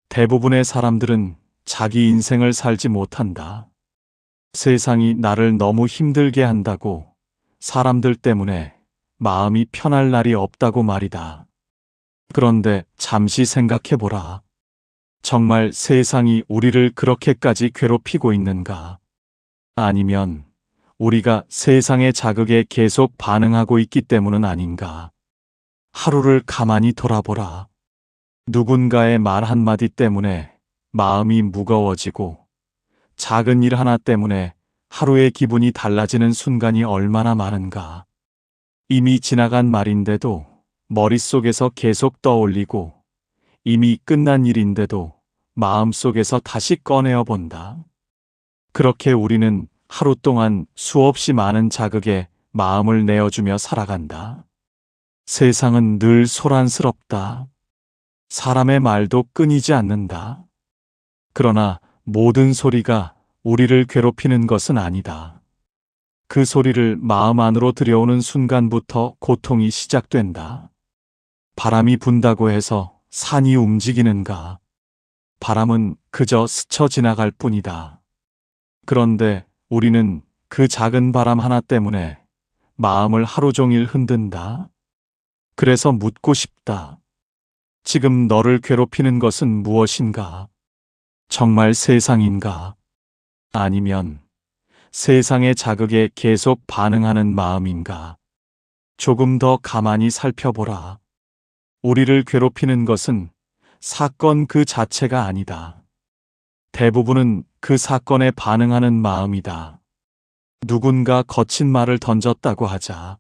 대부분의 사람들은 자기 인생을 살지 못한다. 세상이 나를 너무 힘들게 한다고, 사람들 때문에 마음이 편할 날이 없다고 말이다. 그런데 잠시 생각해보라. 정말 세상이 우리를 그렇게까지 괴롭히고 있는가? 아니면 우리가 세상의 자극에 계속 반응하고 있기 때문은 아닌가? 하루를 가만히 돌아보라. 누군가의 말 한마디 때문에 마음이 무거워지고, 작은 일 하나 때문에 하루의 기분이 달라지는 순간이 얼마나 많은가? 이미 지나간 말인데도 머릿속에서 계속 떠올리고, 이미 끝난 일인데도 마음속에서 다시 꺼내어 본다. 그렇게 우리는 하루 동안 수없이 많은 자극에 마음을 내어주며 살아간다. 세상은 늘 소란스럽다. 사람의 말도 끊이지 않는다. 그러나 모든 소리가 우리를 괴롭히는 것은 아니다. 그 소리를 마음 안으로 들여오는 순간부터 고통이 시작된다. 바람이 분다고 해서 산이 움직이는가? 바람은 그저 스쳐 지나갈 뿐이다. 그런데 우리는 그 작은 바람 하나 때문에 마음을 하루 종일 흔든다. 그래서 묻고 싶다. 지금 너를 괴롭히는 것은 무엇인가? 정말 세상인가? 아니면 세상의 자극에 계속 반응하는 마음인가? 조금 더 가만히 살펴보라. 우리를 괴롭히는 것은 사건 그 자체가 아니다. 대부분은 그 사건에 반응하는 마음이다. 누군가 거친 말을 던졌다고 하자.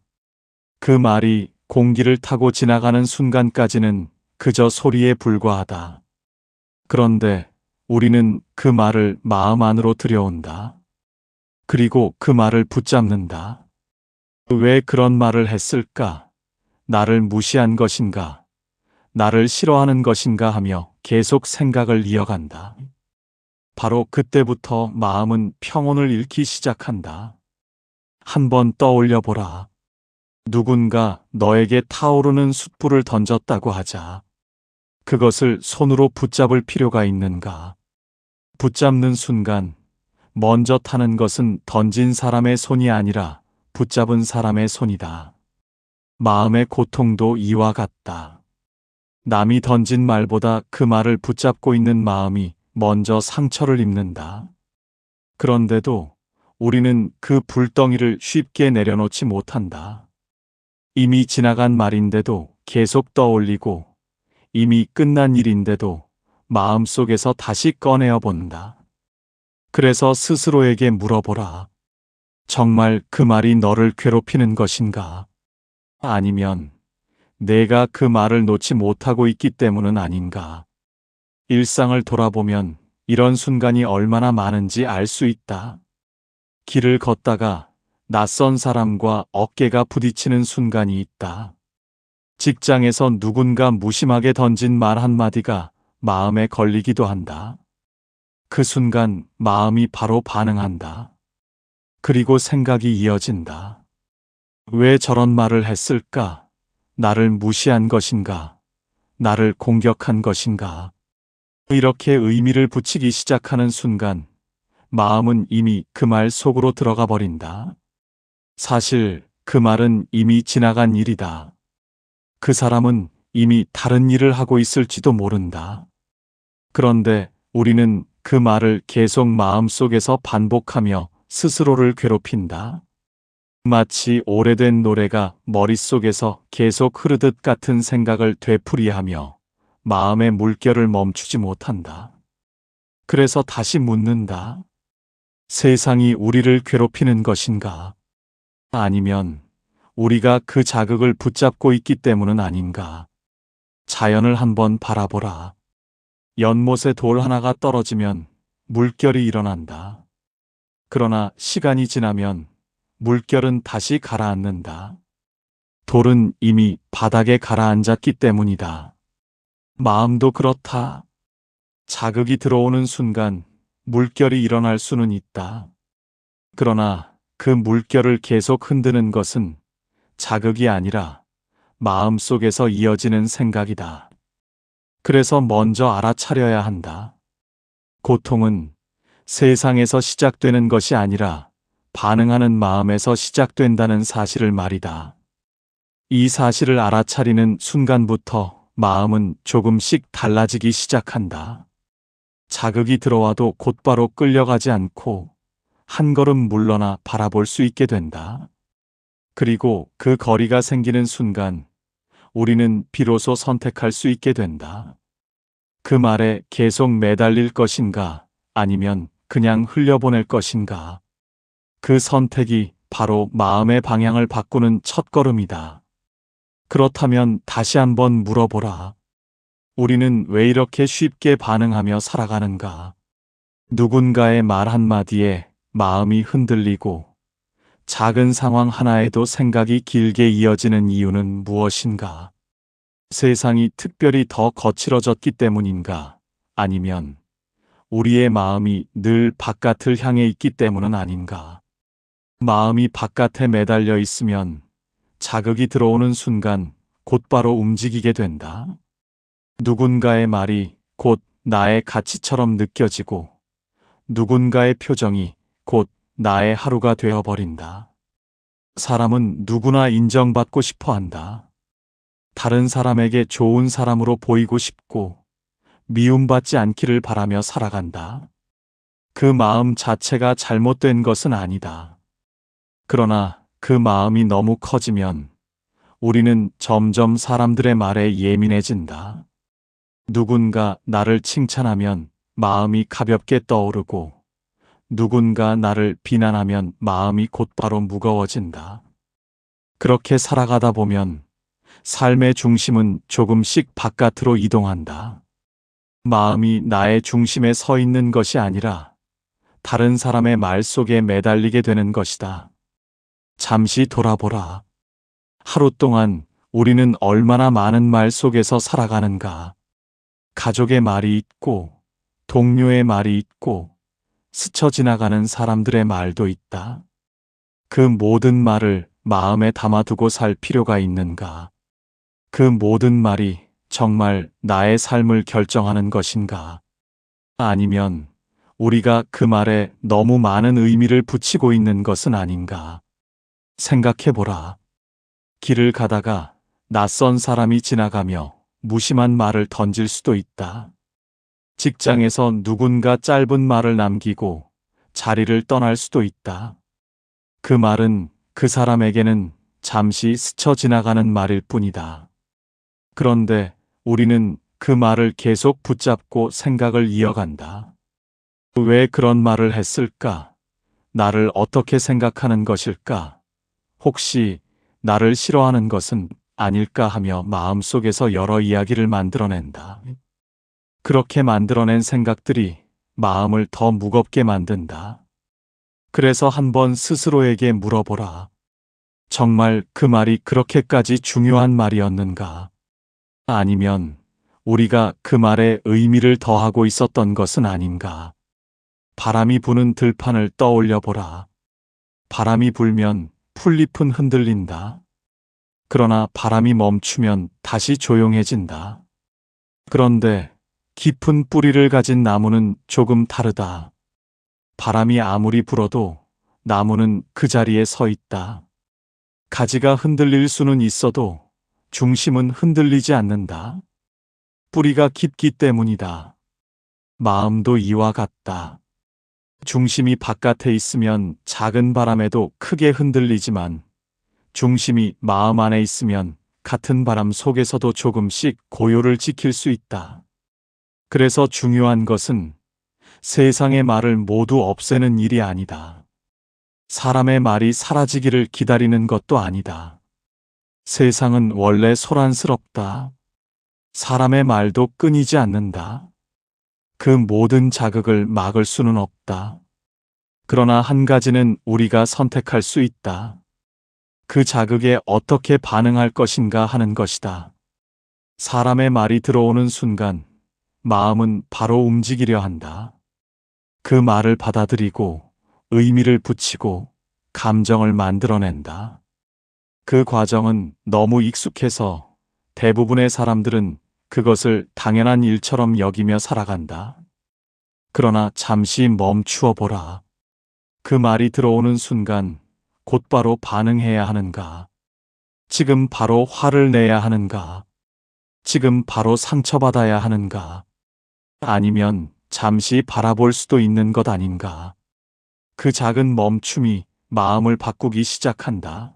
그 말이 공기를 타고 지나가는 순간까지는 그저 소리에 불과하다. 그런데 우리는 그 말을 마음 안으로 들여온다. 그리고 그 말을 붙잡는다. 왜 그런 말을 했을까? 나를 무시한 것인가? 나를 싫어하는 것인가 하며 계속 생각을 이어간다. 바로 그때부터 마음은 평온을 잃기 시작한다. 한번 떠올려 보라. 누군가 너에게 타오르는 숯불을 던졌다고 하자. 그것을 손으로 붙잡을 필요가 있는가? 붙잡는 순간, 먼저 타는 것은 던진 사람의 손이 아니라 붙잡은 사람의 손이다. 마음의 고통도 이와 같다. 남이 던진 말보다 그 말을 붙잡고 있는 마음이 먼저 상처를 입는다. 그런데도 우리는 그 불덩이를 쉽게 내려놓지 못한다. 이미 지나간 말인데도 계속 떠올리고, 이미 끝난 일인데도 마음속에서 다시 꺼내어 본다. 그래서 스스로에게 물어보라. 정말 그 말이 너를 괴롭히는 것인가? 아니면 내가 그 말을 놓지 못하고 있기 때문은 아닌가? 일상을 돌아보면 이런 순간이 얼마나 많은지 알 수 있다. 길을 걷다가 낯선 사람과 어깨가 부딪히는 순간이 있다. 직장에서 누군가 무심하게 던진 말 한마디가 마음에 걸리기도 한다. 그 순간 마음이 바로 반응한다. 그리고 생각이 이어진다. 왜 저런 말을 했을까? 나를 무시한 것인가? 나를 공격한 것인가? 이렇게 의미를 붙이기 시작하는 순간 마음은 이미 그 말 속으로 들어가 버린다. 사실 그 말은 이미 지나간 일이다. 그 사람은 이미 다른 일을 하고 있을지도 모른다. 그런데 우리는 그 말을 계속 마음속에서 반복하며 스스로를 괴롭힌다. 마치 오래된 노래가 머릿속에서 계속 흐르듯 같은 생각을 되풀이하며 마음의 물결을 멈추지 못한다. 그래서 다시 묻는다. 세상이 우리를 괴롭히는 것인가? 아니면 우리가 그 자극을 붙잡고 있기 때문은 아닌가? 자연을 한번 바라보라. 연못에 돌 하나가 떨어지면 물결이 일어난다. 그러나 시간이 지나면 물결은 다시 가라앉는다. 돌은 이미 바닥에 가라앉았기 때문이다. 마음도 그렇다. 자극이 들어오는 순간 물결이 일어날 수는 있다. 그러나 그 물결을 계속 흔드는 것은 자극이 아니라 마음속에서 이어지는 생각이다. 그래서 먼저 알아차려야 한다. 고통은 세상에서 시작되는 것이 아니라 반응하는 마음에서 시작된다는 사실을 말이다. 이 사실을 알아차리는 순간부터 마음은 조금씩 달라지기 시작한다. 자극이 들어와도 곧바로 끌려가지 않고 한 걸음 물러나 바라볼 수 있게 된다. 그리고 그 거리가 생기는 순간 우리는 비로소 선택할 수 있게 된다. 그 말에 계속 매달릴 것인가 아니면 그냥 흘려보낼 것인가. 그 선택이 바로 마음의 방향을 바꾸는 첫걸음이다. 그렇다면 다시 한번 물어보라. 우리는 왜 이렇게 쉽게 반응하며 살아가는가? 누군가의 말 한마디에 마음이 흔들리고 작은 상황 하나에도 생각이 길게 이어지는 이유는 무엇인가? 세상이 특별히 더 거칠어졌기 때문인가? 아니면 우리의 마음이 늘 바깥을 향해 있기 때문은 아닌가? 마음이 바깥에 매달려 있으면 자극이 들어오는 순간 곧바로 움직이게 된다. 누군가의 말이 곧 나의 가치처럼 느껴지고 누군가의 표정이 곧 나의 하루가 되어버린다. 사람은 누구나 인정받고 싶어 한다. 다른 사람에게 좋은 사람으로 보이고 싶고 미움받지 않기를 바라며 살아간다. 그 마음 자체가 잘못된 것은 아니다. 그러나 그 마음이 너무 커지면 우리는 점점 사람들의 말에 예민해진다. 누군가 나를 칭찬하면 마음이 가볍게 떠오르고 누군가 나를 비난하면 마음이 곧바로 무거워진다. 그렇게 살아가다 보면 삶의 중심은 조금씩 바깥으로 이동한다. 마음이 나의 중심에 서 있는 것이 아니라 다른 사람의 말 속에 매달리게 되는 것이다. 잠시 돌아보라. 하루 동안 우리는 얼마나 많은 말 속에서 살아가는가. 가족의 말이 있고, 동료의 말이 있고, 스쳐 지나가는 사람들의 말도 있다. 그 모든 말을 마음에 담아두고 살 필요가 있는가? 그 모든 말이 정말 나의 삶을 결정하는 것인가? 아니면 우리가 그 말에 너무 많은 의미를 붙이고 있는 것은 아닌가? 생각해보라. 길을 가다가 낯선 사람이 지나가며 무심한 말을 던질 수도 있다. 직장에서 누군가 짧은 말을 남기고 자리를 떠날 수도 있다. 그 말은 그 사람에게는 잠시 스쳐 지나가는 말일 뿐이다. 그런데 우리는 그 말을 계속 붙잡고 생각을 이어간다. 왜 그런 말을 했을까? 나를 어떻게 생각하는 것일까? 혹시 나를 싫어하는 것은 아닐까 하며 마음속에서 여러 이야기를 만들어낸다. 그렇게 만들어낸 생각들이 마음을 더 무겁게 만든다. 그래서 한번 스스로에게 물어보라. 정말 그 말이 그렇게까지 중요한 말이었는가? 아니면 우리가 그 말에 의미를 더하고 있었던 것은 아닌가? 바람이 부는 들판을 떠올려 보라. 바람이 불면 풀잎은 흔들린다. 그러나 바람이 멈추면 다시 조용해진다. 그런데 깊은 뿌리를 가진 나무는 조금 다르다. 바람이 아무리 불어도 나무는 그 자리에 서 있다. 가지가 흔들릴 수는 있어도 중심은 흔들리지 않는다. 뿌리가 깊기 때문이다. 마음도 이와 같다. 중심이 바깥에 있으면 작은 바람에도 크게 흔들리지만 중심이 마음 안에 있으면 같은 바람 속에서도 조금씩 고요를 지킬 수 있다. 그래서 중요한 것은 세상의 말을 모두 없애는 일이 아니다. 사람의 말이 사라지기를 기다리는 것도 아니다. 세상은 원래 소란스럽다. 사람의 말도 끊이지 않는다. 그 모든 자극을 막을 수는 없다. 그러나 한 가지는 우리가 선택할 수 있다. 그 자극에 어떻게 반응할 것인가 하는 것이다. 사람의 말이 들어오는 순간 마음은 바로 움직이려 한다. 그 말을 받아들이고 의미를 붙이고 감정을 만들어낸다. 그 과정은 너무 익숙해서 대부분의 사람들은 그것을 당연한 일처럼 여기며 살아간다. 그러나 잠시 멈추어 보라. 그 말이 들어오는 순간 곧바로 반응해야 하는가? 지금 바로 화를 내야 하는가? 지금 바로 상처받아야 하는가? 아니면 잠시 바라볼 수도 있는 것 아닌가? 그 작은 멈춤이 마음을 바꾸기 시작한다.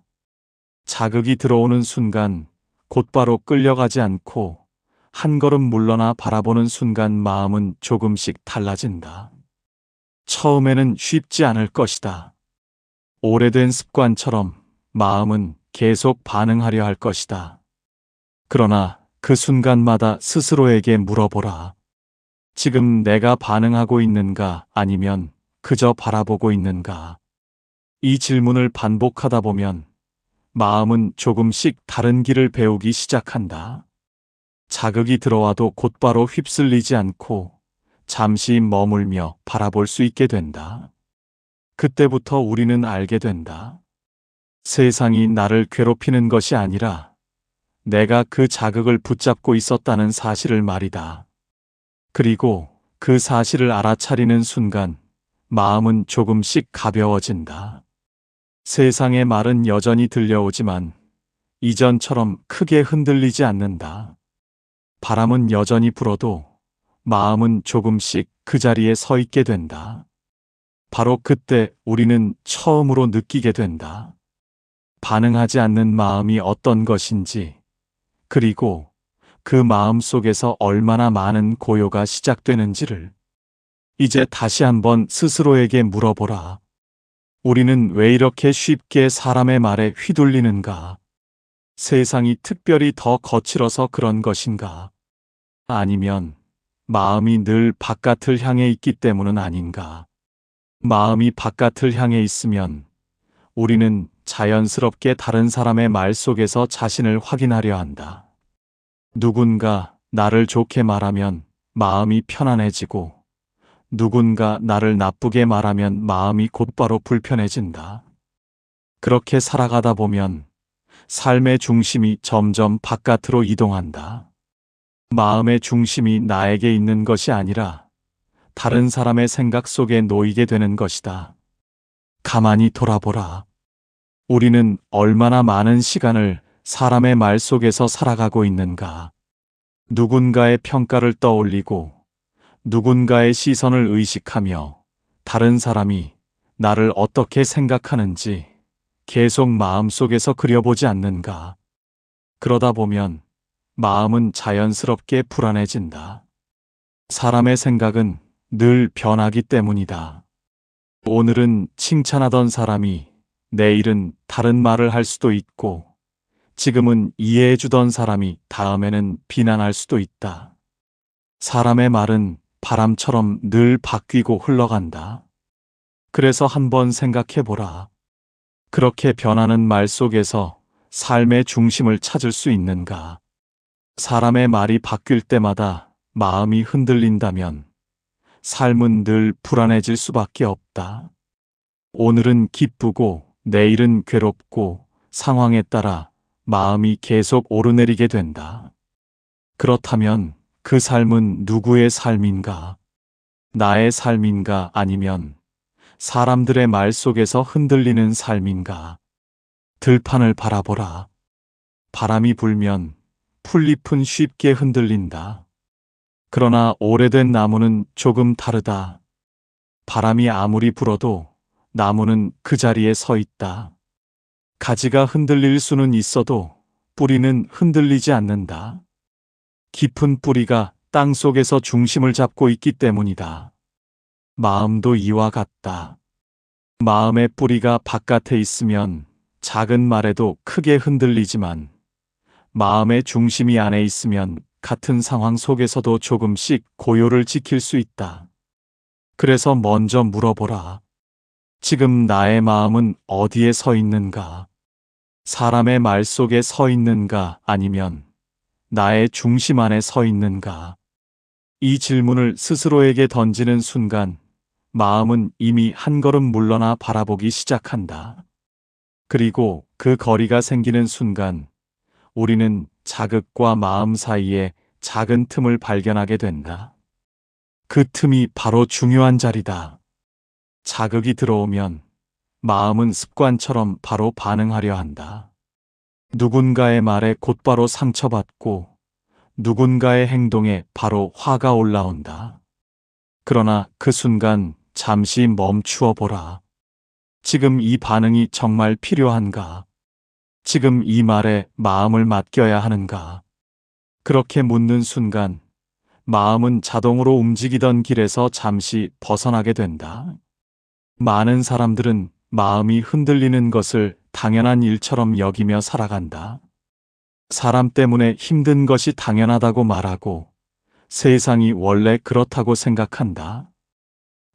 자극이 들어오는 순간 곧바로 끌려가지 않고 한 걸음 물러나 바라보는 순간 마음은 조금씩 달라진다. 처음에는 쉽지 않을 것이다. 오래된 습관처럼 마음은 계속 반응하려 할 것이다. 그러나 그 순간마다 스스로에게 물어보라. 지금 내가 반응하고 있는가 아니면 그저 바라보고 있는가? 이 질문을 반복하다 보면 마음은 조금씩 다른 길을 배우기 시작한다. 자극이 들어와도 곧바로 휩쓸리지 않고 잠시 머물며 바라볼 수 있게 된다. 그때부터 우리는 알게 된다. 세상이 나를 괴롭히는 것이 아니라 내가 그 자극을 붙잡고 있었다는 사실을 말이다. 그리고 그 사실을 알아차리는 순간 마음은 조금씩 가벼워진다. 세상의 말은 여전히 들려오지만 이전처럼 크게 흔들리지 않는다. 바람은 여전히 불어도 마음은 조금씩 그 자리에 서 있게 된다. 바로 그때 우리는 처음으로 느끼게 된다. 반응하지 않는 마음이 어떤 것인지, 그리고 그 마음 속에서 얼마나 많은 고요가 시작되는지를 이제 다시 한번 스스로에게 물어보라. 우리는 왜 이렇게 쉽게 사람의 말에 휘둘리는가? 세상이 특별히 더 거칠어서 그런 것인가? 아니면 마음이 늘 바깥을 향해 있기 때문은 아닌가? 마음이 바깥을 향해 있으면 우리는 자연스럽게 다른 사람의 말 속에서 자신을 확인하려 한다. 누군가 나를 좋게 말하면 마음이 편안해지고 누군가 나를 나쁘게 말하면 마음이 곧바로 불편해진다. 그렇게 살아가다 보면 삶의 중심이 점점 바깥으로 이동한다. 마음의 중심이 나에게 있는 것이 아니라 다른 사람의 생각 속에 놓이게 되는 것이다. 가만히 돌아보라. 우리는 얼마나 많은 시간을 사람의 말 속에서 살아가고 있는가. 누군가의 평가를 떠올리고 누군가의 시선을 의식하며 다른 사람이 나를 어떻게 생각하는지 계속 마음속에서 그려보지 않는가. 그러다 보면 마음은 자연스럽게 불안해진다. 사람의 생각은 늘 변하기 때문이다. 오늘은 칭찬하던 사람이 내일은 다른 말을 할 수도 있고 지금은 이해해주던 사람이 다음에는 비난할 수도 있다. 사람의 말은 바람처럼 늘 바뀌고 흘러간다. 그래서 한번 생각해보라. 그렇게 변하는 말 속에서 삶의 중심을 찾을 수 있는가? 사람의 말이 바뀔 때마다 마음이 흔들린다면 삶은 늘 불안해질 수밖에 없다. 오늘은 기쁘고 내일은 괴롭고 상황에 따라 마음이 계속 오르내리게 된다. 그렇다면 그 삶은 누구의 삶인가? 나의 삶인가 아니면 사람들의 말 속에서 흔들리는 삶인가? 들판을 바라보라. 바람이 불면 풀잎은 쉽게 흔들린다. 그러나 오래된 나무는 조금 다르다. 바람이 아무리 불어도 나무는 그 자리에 서 있다. 가지가 흔들릴 수는 있어도 뿌리는 흔들리지 않는다. 깊은 뿌리가 땅 속에서 중심을 잡고 있기 때문이다. 마음도 이와 같다. 마음의 뿌리가 바깥에 있으면 작은 말에도 크게 흔들리지만 마음의 중심이 안에 있으면 같은 상황 속에서도 조금씩 고요를 지킬 수 있다. 그래서 먼저 물어보라. 지금 나의 마음은 어디에 서 있는가? 사람의 말 속에 서 있는가 아니면 나의 중심 안에 서 있는가? 이 질문을 스스로에게 던지는 순간 마음은 이미 한 걸음 물러나 바라보기 시작한다. 그리고 그 거리가 생기는 순간 우리는 자극과 마음 사이에 작은 틈을 발견하게 된다. 그 틈이 바로 중요한 자리다. 자극이 들어오면 마음은 습관처럼 바로 반응하려 한다. 누군가의 말에 곧바로 상처받고 누군가의 행동에 바로 화가 올라온다. 그러나 그 순간 잠시 멈추어 보라. 지금 이 반응이 정말 필요한가? 지금 이 말에 마음을 맡겨야 하는가? 그렇게 묻는 순간 마음은 자동으로 움직이던 길에서 잠시 벗어나게 된다. 많은 사람들은 마음이 흔들리는 것을 당연한 일처럼 여기며 살아간다. 사람 때문에 힘든 것이 당연하다고 말하고 세상이 원래 그렇다고 생각한다.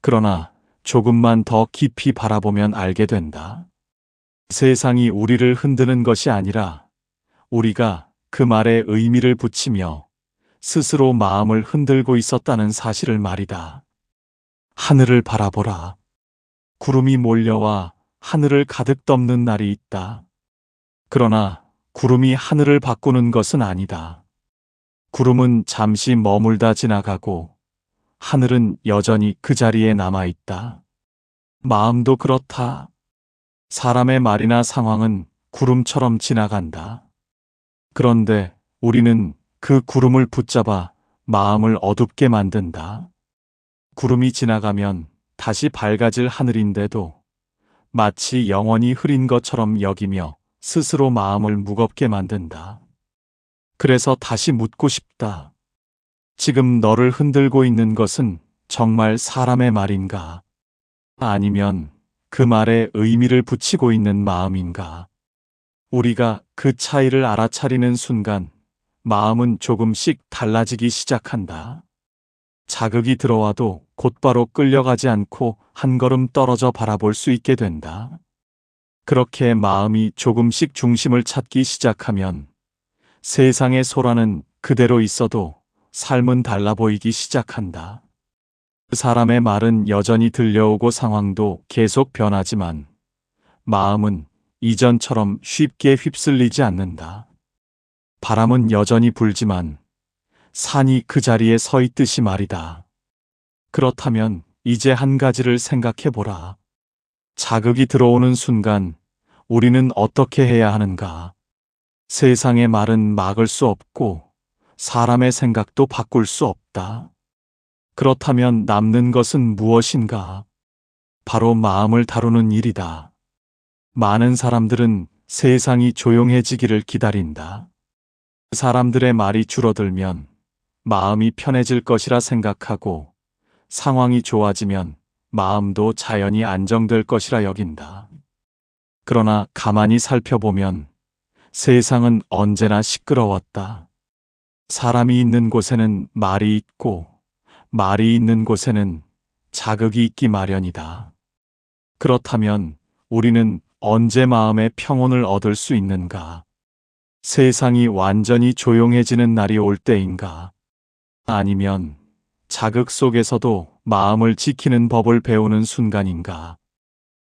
그러나 조금만 더 깊이 바라보면 알게 된다. 세상이 우리를 흔드는 것이 아니라 우리가 그 말에 의미를 붙이며 스스로 마음을 흔들고 있었다는 사실을 말이다. 하늘을 바라보라. 구름이 몰려와 하늘을 가득 덮는 날이 있다. 그러나 구름이 하늘을 바꾸는 것은 아니다. 구름은 잠시 머물다 지나가고 하늘은 여전히 그 자리에 남아 있다. 마음도 그렇다. 사람의 말이나 상황은 구름처럼 지나간다. 그런데 우리는 그 구름을 붙잡아 마음을 어둡게 만든다. 구름이 지나가면 다시 밝아질 하늘인데도 마치 영원히 흐린 것처럼 여기며 스스로 마음을 무겁게 만든다. 그래서 다시 묻고 싶다. 지금 너를 흔들고 있는 것은 정말 사람의 말인가? 아니면 그 말에 의미를 붙이고 있는 마음인가? 우리가 그 차이를 알아차리는 순간 마음은 조금씩 달라지기 시작한다. 자극이 들어와도 곧바로 끌려가지 않고 한 걸음 떨어져 바라볼 수 있게 된다. 그렇게 마음이 조금씩 중심을 찾기 시작하면 세상의 소라는 그대로 있어도 삶은 달라 보이기 시작한다. 사람의 말은 여전히 들려오고 상황도 계속 변하지만 마음은 이전처럼 쉽게 휩쓸리지 않는다. 바람은 여전히 불지만 산이 그 자리에 서 있듯이 말이다. 그렇다면 이제 한 가지를 생각해 보라. 자극이 들어오는 순간 우리는 어떻게 해야 하는가? 세상의 말은 막을 수 없고 사람의 생각도 바꿀 수 없다. 그렇다면 남는 것은 무엇인가? 바로 마음을 다루는 일이다. 많은 사람들은 세상이 조용해지기를 기다린다. 사람들의 말이 줄어들면 마음이 편해질 것이라 생각하고 상황이 좋아지면 마음도 자연히 안정될 것이라 여긴다. 그러나 가만히 살펴보면 세상은 언제나 시끄러웠다. 사람이 있는 곳에는 말이 있고 말이 있는 곳에는 자극이 있기 마련이다. 그렇다면 우리는 언제 마음의 평온을 얻을 수 있는가? 세상이 완전히 조용해지는 날이 올 때인가? 아니면 자극 속에서도 마음을 지키는 법을 배우는 순간인가?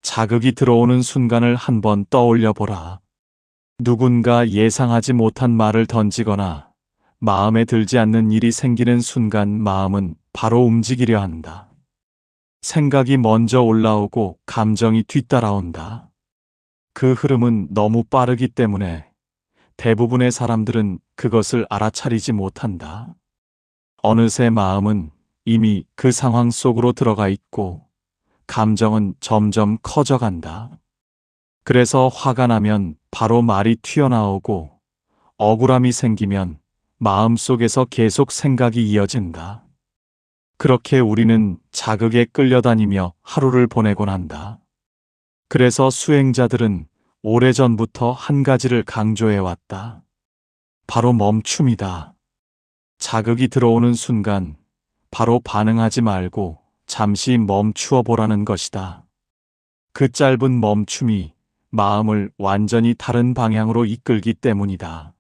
자극이 들어오는 순간을 한번 떠올려 보라. 누군가 예상하지 못한 말을 던지거나 마음에 들지 않는 일이 생기는 순간 마음은 바로 움직이려 한다. 생각이 먼저 올라오고 감정이 뒤따라온다. 그 흐름은 너무 빠르기 때문에 대부분의 사람들은 그것을 알아차리지 못한다. 어느새 마음은 이미 그 상황 속으로 들어가 있고 감정은 점점 커져간다. 그래서 화가 나면 바로 말이 튀어나오고 억울함이 생기면 마음속에서 계속 생각이 이어진다. 그렇게 우리는 자극에 끌려다니며 하루를 보내곤 한다. 그래서 수행자들은 오래전부터 한 가지를 강조해왔다. 바로 멈춤이다. 자극이 들어오는 순간 바로 반응하지 말고 잠시 멈추어 보라는 것이다. 그 짧은 멈춤이 마음을 완전히 다른 방향으로 이끌기 때문이다.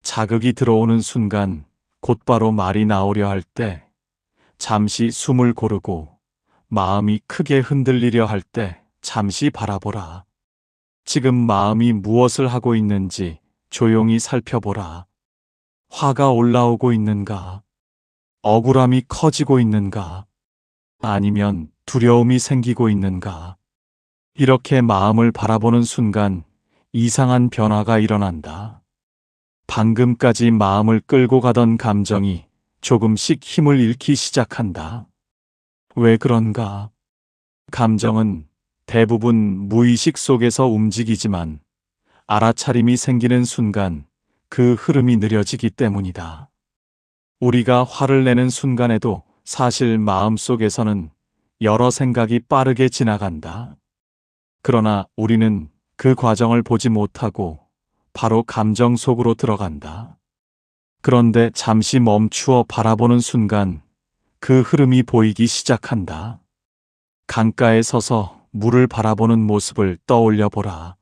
자극이 들어오는 순간 곧바로 말이 나오려 할 때, 잠시 숨을 고르고 마음이 크게 흔들리려 할 때 잠시 바라보라. 지금 마음이 무엇을 하고 있는지 조용히 살펴보라. 화가 올라오고 있는가? 억울함이 커지고 있는가? 아니면 두려움이 생기고 있는가? 이렇게 마음을 바라보는 순간 이상한 변화가 일어난다. 방금까지 마음을 끌고 가던 감정이 조금씩 힘을 잃기 시작한다. 왜 그런가? 감정은 대부분 무의식 속에서 움직이지만 알아차림이 생기는 순간 그 흐름이 느려지기 때문이다. 우리가 화를 내는 순간에도 사실 마음속에서는 여러 생각이 빠르게 지나간다. 그러나 우리는 그 과정을 보지 못하고 바로 감정 속으로 들어간다. 그런데 잠시 멈추어 바라보는 순간 그 흐름이 보이기 시작한다. 강가에 서서 물을 바라보는 모습을 떠올려 보라.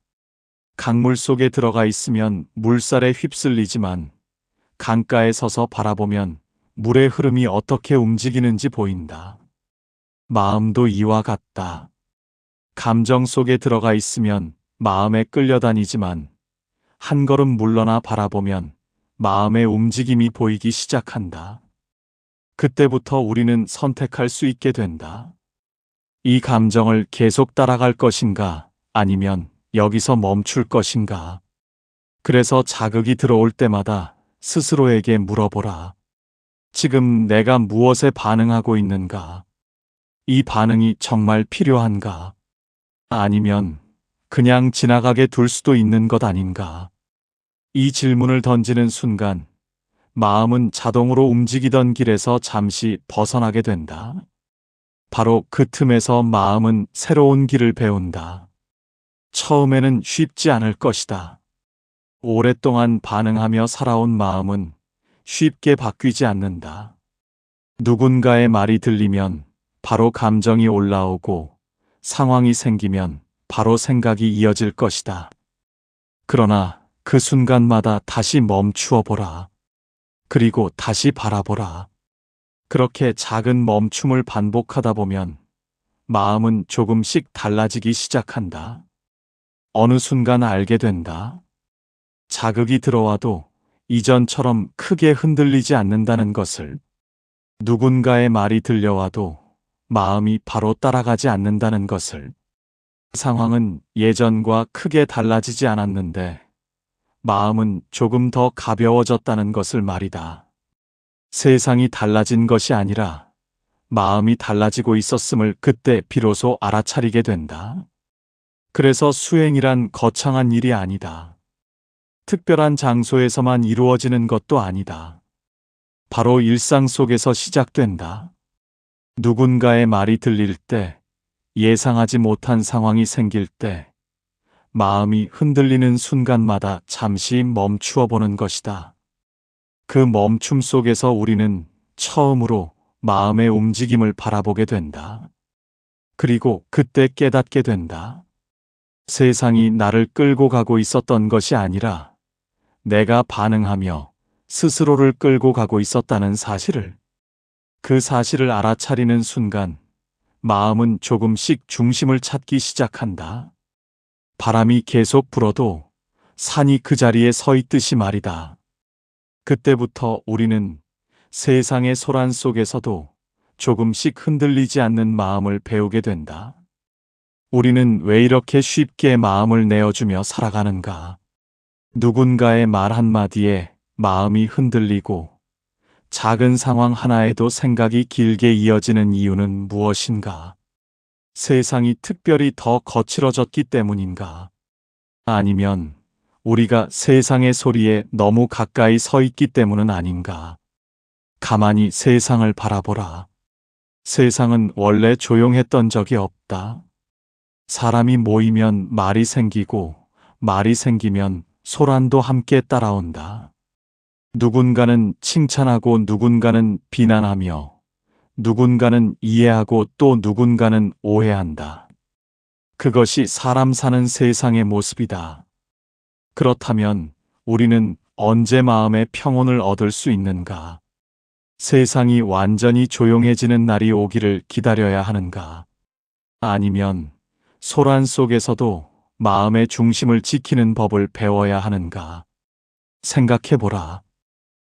강물 속에 들어가 있으면 물살에 휩쓸리지만 강가에 서서 바라보면 물의 흐름이 어떻게 움직이는지 보인다. 마음도 이와 같다. 감정 속에 들어가 있으면 마음에 끌려다니지만 한 걸음 물러나 바라보면 마음의 움직임이 보이기 시작한다. 그때부터 우리는 선택할 수 있게 된다. 이 감정을 계속 따라갈 것인가, 아니면 여기서 멈출 것인가. 그래서 자극이 들어올 때마다 스스로에게 물어보라. 지금 내가 무엇에 반응하고 있는가? 이 반응이 정말 필요한가? 아니면 그냥 지나가게 둘 수도 있는 것 아닌가? 이 질문을 던지는 순간 마음은 자동으로 움직이던 길에서 잠시 벗어나게 된다. 바로 그 틈에서 마음은 새로운 길을 배운다. 처음에는 쉽지 않을 것이다. 오랫동안 반응하며 살아온 마음은 쉽게 바뀌지 않는다. 누군가의 말이 들리면 바로 감정이 올라오고 상황이 생기면 바로 생각이 이어질 것이다. 그러나 그 순간마다 다시 멈추어 보라. 그리고 다시 바라보라. 그렇게 작은 멈춤을 반복하다 보면 마음은 조금씩 달라지기 시작한다. 어느 순간 알게 된다. 자극이 들어와도 이전처럼 크게 흔들리지 않는다는 것을. 누군가의 말이 들려와도 마음이 바로 따라가지 않는다는 것을. 상황은 예전과 크게 달라지지 않았는데 마음은 조금 더 가벼워졌다는 것을 말이다. 세상이 달라진 것이 아니라 마음이 달라지고 있었음을 그때 비로소 알아차리게 된다. 그래서 수행이란 거창한 일이 아니다. 특별한 장소에서만 이루어지는 것도 아니다. 바로 일상 속에서 시작된다. 누군가의 말이 들릴 때, 예상하지 못한 상황이 생길 때, 마음이 흔들리는 순간마다 잠시 멈추어 보는 것이다. 그 멈춤 속에서 우리는 처음으로 마음의 움직임을 바라보게 된다. 그리고 그때 깨닫게 된다. 세상이 나를 끌고 가고 있었던 것이 아니라 내가 반응하며 스스로를 끌고 가고 있었다는 사실을. 그 사실을 알아차리는 순간 마음은 조금씩 중심을 찾기 시작한다. 바람이 계속 불어도 산이 그 자리에 서 있듯이 말이다. 그때부터 우리는 세상의 소란 속에서도 조금씩 흔들리지 않는 마음을 배우게 된다. 우리는 왜 이렇게 쉽게 마음을 내어주며 살아가는가? 누군가의 말 한마디에 마음이 흔들리고 작은 상황 하나에도 생각이 길게 이어지는 이유는 무엇인가? 세상이 특별히 더 거칠어졌기 때문인가? 아니면 우리가 세상의 소리에 너무 가까이 서 있기 때문은 아닌가? 가만히 세상을 바라보라. 세상은 원래 조용했던 적이 없다. 사람이 모이면 말이 생기고 말이 생기면 소란도 함께 따라온다. 누군가는 칭찬하고 누군가는 비난하며 누군가는 이해하고 또 누군가는 오해한다. 그것이 사람 사는 세상의 모습이다. 그렇다면 우리는 언제 마음의 평온을 얻을 수 있는가? 세상이 완전히 조용해지는 날이 오기를 기다려야 하는가? 아니면 소란 속에서도 마음의 중심을 지키는 법을 배워야 하는가? 생각해보라.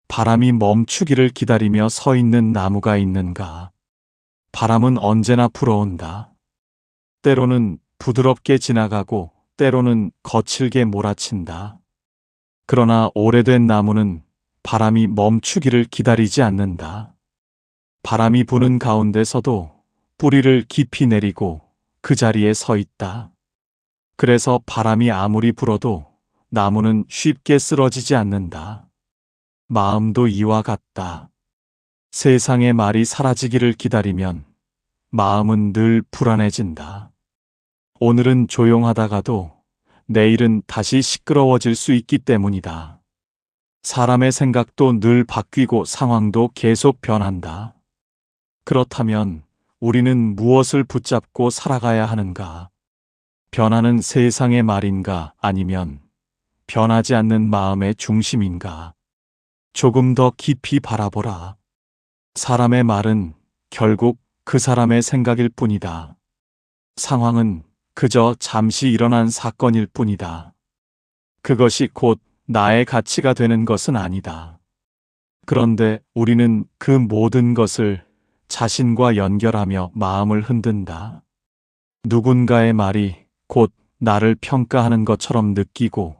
바람이 멈추기를 기다리며 서 있는 나무가 있는가? 바람은 언제나 불어온다. 때로는 부드럽게 지나가고 때로는 거칠게 몰아친다. 그러나 오래된 나무는 바람이 멈추기를 기다리지 않는다. 바람이 부는 가운데서도 뿌리를 깊이 내리고 그 자리에 서 있다. 그래서 바람이 아무리 불어도 나무는 쉽게 쓰러지지 않는다. 마음도 이와 같다. 세상의 말이 사라지기를 기다리면 마음은 늘 불안해진다. 오늘은 조용하다가도 내일은 다시 시끄러워질 수 있기 때문이다. 사람의 생각도 늘 바뀌고 상황도 계속 변한다. 그렇다면 우리는 무엇을 붙잡고 살아가야 하는가? 변하는 세상의 말인가 아니면 변하지 않는 마음의 중심인가? 조금 더 깊이 바라보라. 사람의 말은 결국 그 사람의 생각일 뿐이다. 상황은 그저 잠시 일어난 사건일 뿐이다. 그것이 곧 나의 가치가 되는 것은 아니다. 그런데 우리는 그 모든 것을 자신과 연결하며 마음을 흔든다. 누군가의 말이 곧 나를 평가하는 것처럼 느끼고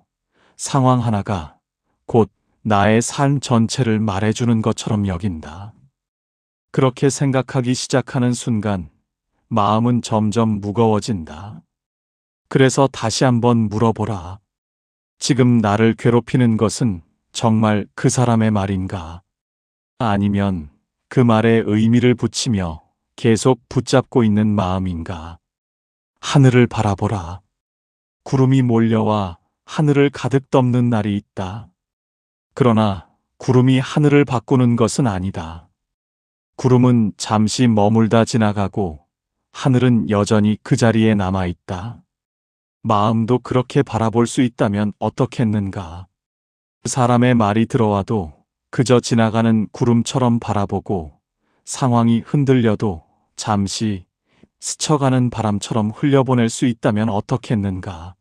상황 하나가 곧 나의 삶 전체를 말해주는 것처럼 여긴다. 그렇게 생각하기 시작하는 순간 마음은 점점 무거워진다. 그래서 다시 한번 물어보라. 지금 나를 괴롭히는 것은 정말 그 사람의 말인가? 아니면 그 말에 의미를 붙이며 계속 붙잡고 있는 마음인가? 하늘을 바라보라. 구름이 몰려와 하늘을 가득 덮는 날이 있다. 그러나 구름이 하늘을 바꾸는 것은 아니다. 구름은 잠시 머물다 지나가고 하늘은 여전히 그 자리에 남아 있다. 마음도 그렇게 바라볼 수 있다면 어떻겠는가? 사람의 말이 들어와도 그저 지나가는 구름처럼 바라보고 상황이 흔들려도 잠시 스쳐가는 바람처럼 흘려보낼 수 있다면 어떻겠는가?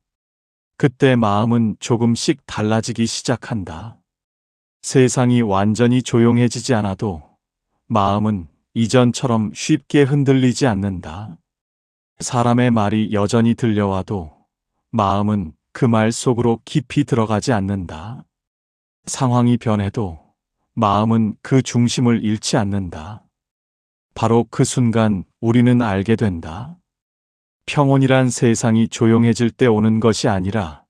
그때 마음은 조금씩 달라지기 시작한다. 세상이 완전히 조용해지지 않아도 마음은 이전처럼 쉽게 흔들리지 않는다. 사람의 말이 여전히 들려와도 마음은 그 말 속으로 깊이 들어가지 않는다. 상황이 변해도 마음은 그 중심을 잃지 않는다. 바로 그 순간 우리는 알게 된다. 평온이란 세상이 조용해질 때 오는 것이 아니라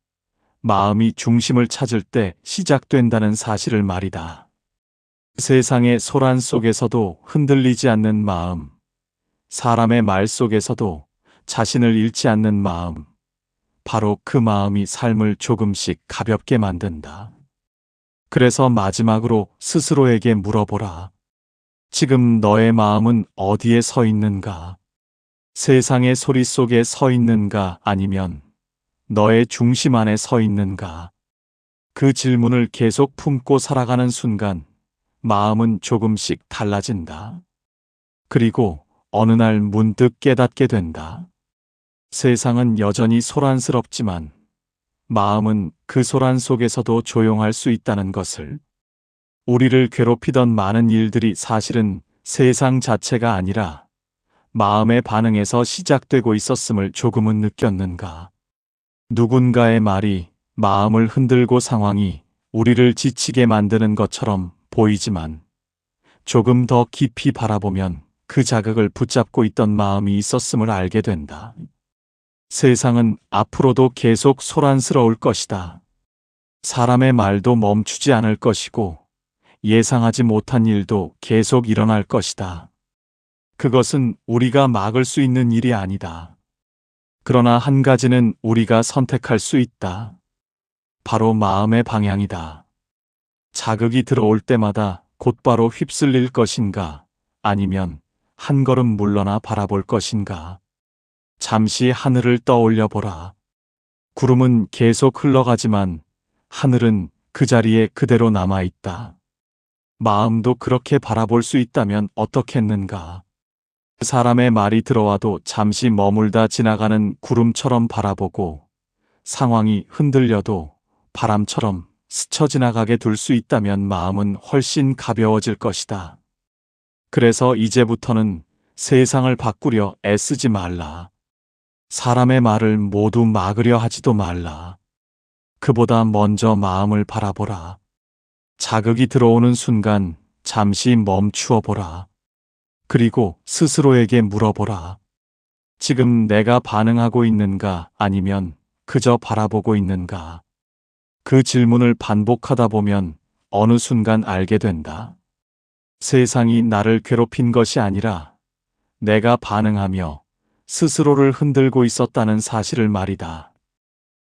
마음이 중심을 찾을 때 시작된다는 사실을 말이다. 세상의 소란 속에서도 흔들리지 않는 마음, 사람의 말 속에서도 자신을 잃지 않는 마음, 바로 그 마음이 삶을 조금씩 가볍게 만든다. 그래서 마지막으로 스스로에게 물어보라. 지금 너의 마음은 어디에 서 있는가? 세상의 소리 속에 서 있는가 아니면 너의 중심 안에 서 있는가? 그 질문을 계속 품고 살아가는 순간 마음은 조금씩 달라진다. 그리고 어느 날 문득 깨닫게 된다. 세상은 여전히 소란스럽지만 마음은 그 소란 속에서도 조용할 수 있다는 것을. 우리를 괴롭히던 많은 일들이 사실은 세상 자체가 아니라 마음의 반응에서 시작되고 있었음을 조금은 느꼈는가? 누군가의 말이 마음을 흔들고 상황이 우리를 지치게 만드는 것처럼 보이지만 조금 더 깊이 바라보면 그 자극을 붙잡고 있던 마음이 있었음을 알게 된다. 세상은 앞으로도 계속 소란스러울 것이다. 사람의 말도 멈추지 않을 것이고 예상하지 못한 일도 계속 일어날 것이다. 그것은 우리가 막을 수 있는 일이 아니다. 그러나 한 가지는 우리가 선택할 수 있다. 바로 마음의 방향이다. 자극이 들어올 때마다 곧바로 휩쓸릴 것인가 아니면 한 걸음 물러나 바라볼 것인가. 잠시 하늘을 떠올려 보라. 구름은 계속 흘러가지만 하늘은 그 자리에 그대로 남아 있다. 마음도 그렇게 바라볼 수 있다면 어떻겠는가? 사람의 말이 들어와도 잠시 머물다 지나가는 구름처럼 바라보고 상황이 흔들려도 바람처럼 스쳐 지나가게 둘 수 있다면 마음은 훨씬 가벼워질 것이다. 그래서 이제부터는 세상을 바꾸려 애쓰지 말라. 사람의 말을 모두 막으려 하지도 말라. 그보다 먼저 마음을 바라보라. 자극이 들어오는 순간 잠시 멈추어 보라. 그리고 스스로에게 물어보라. 지금 내가 반응하고 있는가 아니면 그저 바라보고 있는가? 그 질문을 반복하다 보면 어느 순간 알게 된다. 세상이 나를 괴롭힌 것이 아니라 내가 반응하며 스스로를 흔들고 있었다는 사실을 말이다.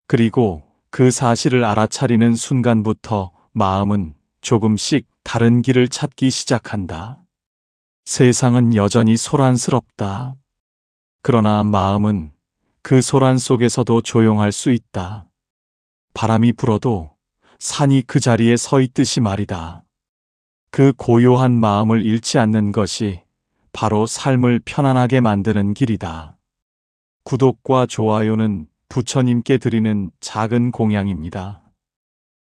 그리고 그 사실을 알아차리는 순간부터 마음은 조금씩 다른 길을 찾기 시작한다. 세상은 여전히 소란스럽다. 그러나 마음은 그 소란 속에서도 조용할 수 있다. 바람이 불어도 산이 그 자리에 서 있듯이 말이다. 그 고요한 마음을 잃지 않는 것이 바로 삶을 편안하게 만드는 길이다. 구독과 좋아요는 부처님께 드리는 작은 공양입니다.